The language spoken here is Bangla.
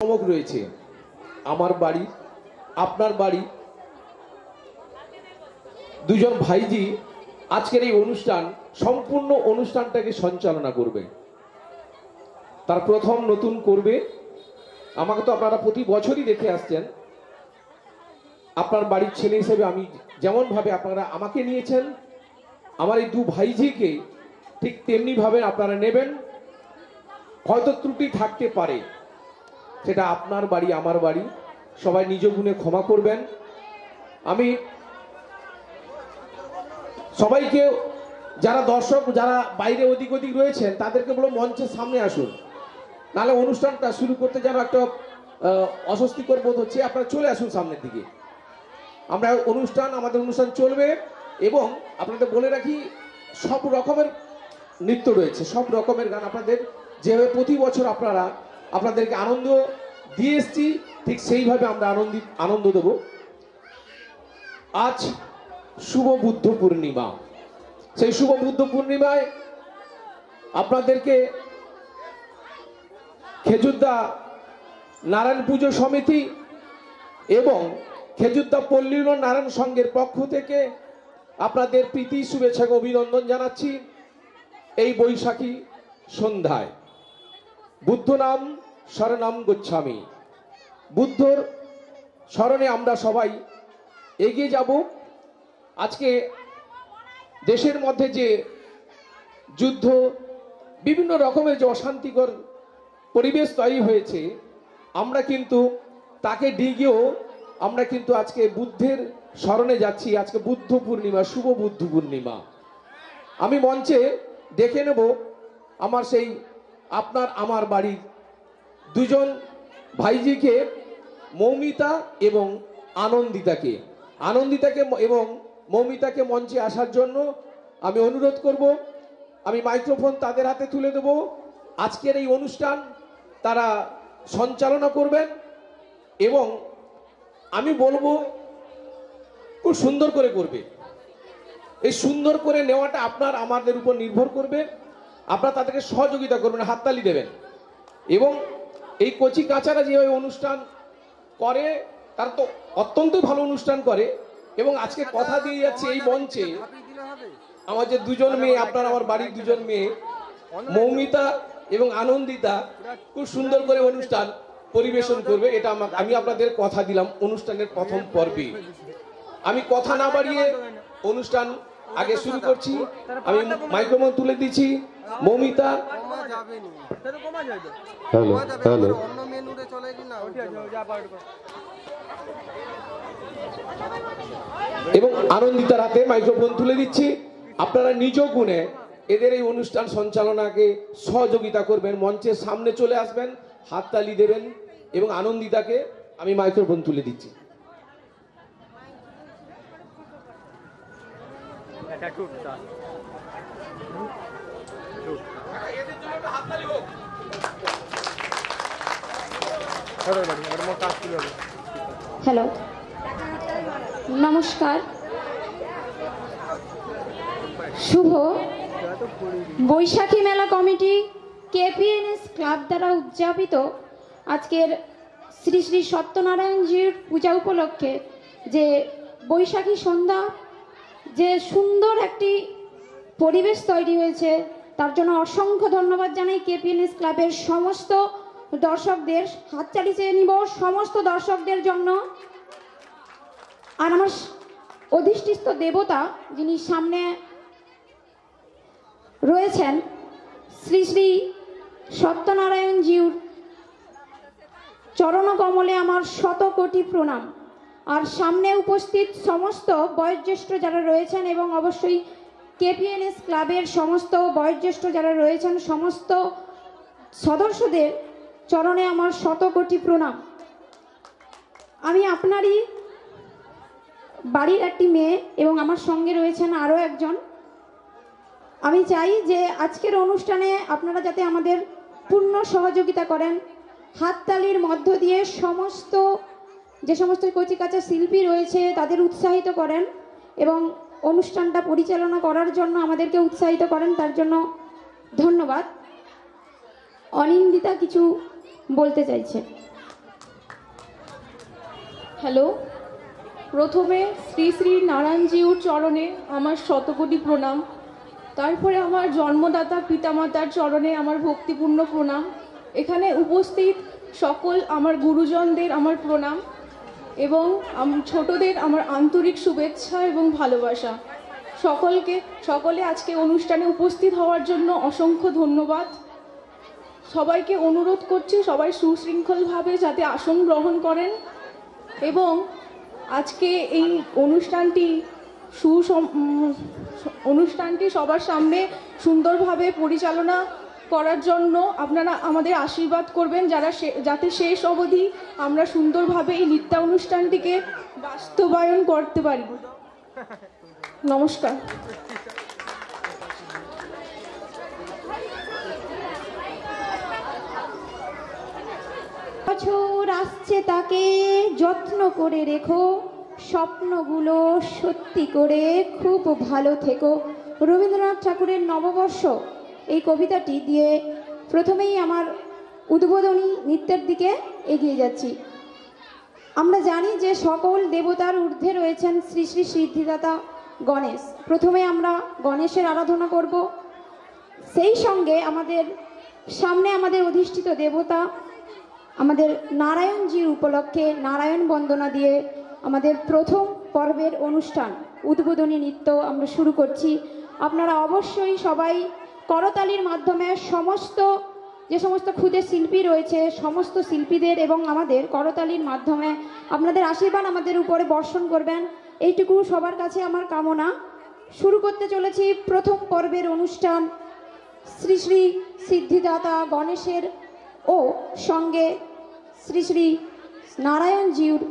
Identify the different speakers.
Speaker 1: চমক রয়েছে। আমার বাড়ি, আপনার বাড়ি, দুজন ভাইজি আজকের এই অনুষ্ঠান, সম্পূর্ণ অনুষ্ঠানটাকে সঞ্চালনা করবে। তার প্রথম নতুন করবে। আমাকে তো আপনারা প্রতি বছরই দেখে আসছেন। আপনার বাড়ির ছেলে হিসেবে আমি যেমন ভাবে আপনারা আমাকে নিয়েছেন, আমার এই দু ভাইজিকে ঠিক তেমনি ভাবে আপনারা নেবেন। হয়তো ত্রুটি থাকতে পারে, সেটা আপনার বাড়ি আমার বাড়ি, সবাই নিজ গুণে ক্ষমা করবেন। আমি সবাইকে, যারা দর্শক, যারা বাইরে ওদিক ওদিক রয়েছেন, তাদেরকে বলো মঞ্চের সামনে আসুন, নাহলে অনুষ্ঠানটা শুরু করতে যেন একটা অস্বস্তিকর বোধ হচ্ছে। আপনারা চলে আসুন সামনের দিকে। আমাদের অনুষ্ঠান চলবে এবং আপনাদের বলে রাখি, সব রকমের নৃত্য রয়েছে, সব রকমের গান। আপনাদের যেভাবে প্রতি বছর আপনাদেরকে আনন্দ দিয়ে এসছি, ঠিক সেইভাবে আমরা আনন্দ দেব। আজ শুভ বুদ্ধ পূর্ণিমা। সেই শুভ বুদ্ধ পূর্ণিমায় আপনাদেরকে খেজুরদা নারায়ণ পুজো সমিতি এবং খেজুরদা পল্লী নারায়ণ সংঘের পক্ষ থেকে আপনাদের প্রীতি শুভেচ্ছা অভিনন্দন জানাচ্ছি। এই বৈশাখী সন্ধ্যায় বুদ্ধ নাম শরণম গচ্ছামি, বুদ্ধর স্মরণে আমরা সবাই এগিয়ে যাব। আজকে দেশের মধ্যে যে যুদ্ধ, বিভিন্ন রকমের যে অশান্তিকর পরিবেশ তৈরি হয়েছে, আমরা কিন্তু তাকে ডিগিয়েও আমরা কিন্তু আজকে বুদ্ধের স্মরণে যাচ্ছি। আজকে বুদ্ধ পূর্ণিমা, শুভ বুদ্ধ পূর্ণিমা। আমি মঞ্চে ডেকে নেব আমার বাড়ির দুজন ভাইজিকে, মৌমিতা এবং আনন্দিতাকে এবং মৌমিতাকে মঞ্চে আসার জন্য আমি অনুরোধ করব। আমি মাইক্রোফোন তাদের হাতে তুলে দেব। আজকের এই অনুষ্ঠান তারা সঞ্চালনা করবেন এবং আমি বলবো খুব সুন্দর করে করবে। এই সুন্দর করে নেওয়াটা আমাদের উপর নির্ভর করবে। আপনারা তাদেরকে সহযোগিতা করবেন, হাততালি দেবেন। এবং এই কচি কাচারা যেভাবে অনুষ্ঠান করে, তারা তো অত্যন্ত ভালো অনুষ্ঠান করে। এবং আজকে কথা দিয়ে যাচ্ছে এই মঞ্চে আমার যে দুজন মেয়ে, আমার বাড়ির দুজন মেয়ে মৌমিতা এবং আনন্দিতা খুব সুন্দর করে অনুষ্ঠান পরিবেশন করবে। এটা আমি আপনাদের কথা দিলাম অনুষ্ঠানের প্রথম পর্বে। আমি কথা না বাড়িয়ে অনুষ্ঠান আগে শুরু করছি। আমি মাইক্রোফোন তুলে দিচ্ছি। মৌমিতা, এবং আনন্দিতার হাতে মাইক্রোফোন তুলে দিচ্ছি। আপনারা নিজ গুণে এদের এই অনুষ্ঠান সঞ্চালনাকে সহযোগিতা করবেন, মঞ্চের সামনে চলে আসবেন, হাততালি দেবেন। এবং আনন্দিতাকে আমি মাইক্রোফোন তুলে দিচ্ছি।
Speaker 2: হ্যালো, নমস্কার। শুভ বৈশাখী মেলা কমিটি কেপিএনএস ক্লাব দ্বারা উদযাপিত আজকের শ্রী শ্রী সত্যনারায়ণজির পূজা উপলক্ষে যে বৈশাখী সন্ধ্যা, যে সুন্দর একটি পরিবেশ তৈরি হয়েছে, তার জন্য অসংখ্য ধন্যবাদ জানাই কেপিএনএস ক্লাবের সমস্ত দর্শকদের। হাততালি চেয়ে নিব সমস্ত দর্শকদের জন্য। আর আমার অধিষ্ঠিত দেবতা যিনি সামনে রয়েছেন, শ্রী শ্রী সত্যনারায়ণজিউর চরণকমলে আমার শত কোটি প্রণাম। আর সামনে উপস্থিত সমস্ত বয়োজ্যেষ্ঠ যারা রয়েছেন এবং অবশ্যই কেপিএনএস ক্লাবের সমস্ত বয়োজ্যেষ্ঠ যারা রয়েছেন, সমস্ত সদস্যদের চরণে আমার শত কোটি প্রণাম। আমি আপনারই বাড়ির একটি মেয়ে এবং আমার সঙ্গে রয়েছেন আরও একজন। আমি চাই যে আজকের অনুষ্ঠানে আপনারা যাতে আমাদের পূর্ণ সহযোগিতা করেন, হাততালির মধ্য দিয়ে যে সমস্ত কচিকাঁচা শিল্পী রয়েছে তাদের উৎসাহিত করেন এবং অনুষ্ঠানটা পরিচালনা করার জন্য আমাদেরকে উৎসাহিত করেন, তার জন্য ধন্যবাদ। অনিন্দিতা কিছু বলতে চাইছে।
Speaker 3: হ্যালো, প্রথমে শ্রী শ্রী নারায়ণজিউর চরণে আমার শতকোটি প্রণাম। তারপরে আমার জন্মদাতা পিতামাতার চরণে আমার ভক্তিপূর্ণ প্রণাম। এখানে উপস্থিত সকল আমার গুরুজনদের আমার প্রণাম এবং ছোটদের আমার আন্তরিক শুভেচ্ছা এবং ভালোবাসা। সকলে আজকে অনুষ্ঠানে উপস্থিত হওয়ার জন্য অসংখ্য ধন্যবাদ। সবাইকে অনুরোধ করছি সবাই সুশৃঙ্খলভাবে যাতে আসন গ্রহণ করেন এবং আজকে এই অনুষ্ঠানটি সবার সামনে সুন্দরভাবে পরিচালনা করার জন্য আপনারা আমাদের আশীর্বাদ করবেন, যাতে শেষ অবধি আমরা সুন্দরভাবে এই নৃত্যানুষ্ঠানটিকে বাস্তবায়ন করতে পারি। নমস্কার।
Speaker 2: বছর আসছে তাকে যত্ন করে রেখো, স্বপ্নগুলো সত্যি করে খুব ভালো থেকো। রবীন্দ্রনাথ ঠাকুরের নববর্ষ এই কবিতাটি দিয়ে প্রথমেই আমার উদ্বোধনী নৃত্যের দিকে এগিয়ে যাচ্ছি। আমরা জানি যে সকল দেবতার ঊর্ধ্বে রয়েছেন শ্রী শ্রী সিদ্ধিদাতা গণেশ। প্রথমে আমরা গণেশের আরাধনা করব, সেই সঙ্গে আমাদের সামনে আমাদের অধিষ্ঠিত দেবতা আমাদের নারায়ণজির উপলক্ষে নারায়ণ বন্দনা দিয়ে আমাদের প্রথম পর্বের অনুষ্ঠান উদ্বোধনী নৃত্য আমরা শুরু করছি। আপনারা অবশ্যই সবাই করতালির মাধ্যমে যে সমস্ত ক্ষুদে শিল্পী রয়েছে সমস্ত শিল্পীদের এবং আমাদের করতালির মাধ্যমে আপনাদের আশীর্বাদ আমাদের উপরে বর্ষণ করবেন, এইটুকু সবার কাছে আমার কামনা। শুরু করতে চলেছি প্রথম পর্বের অনুষ্ঠান শ্রী শ্রী সিদ্ধিদাতা গণেশের ও সঙ্গে শ্রী শ্রী নারায়ণজিউর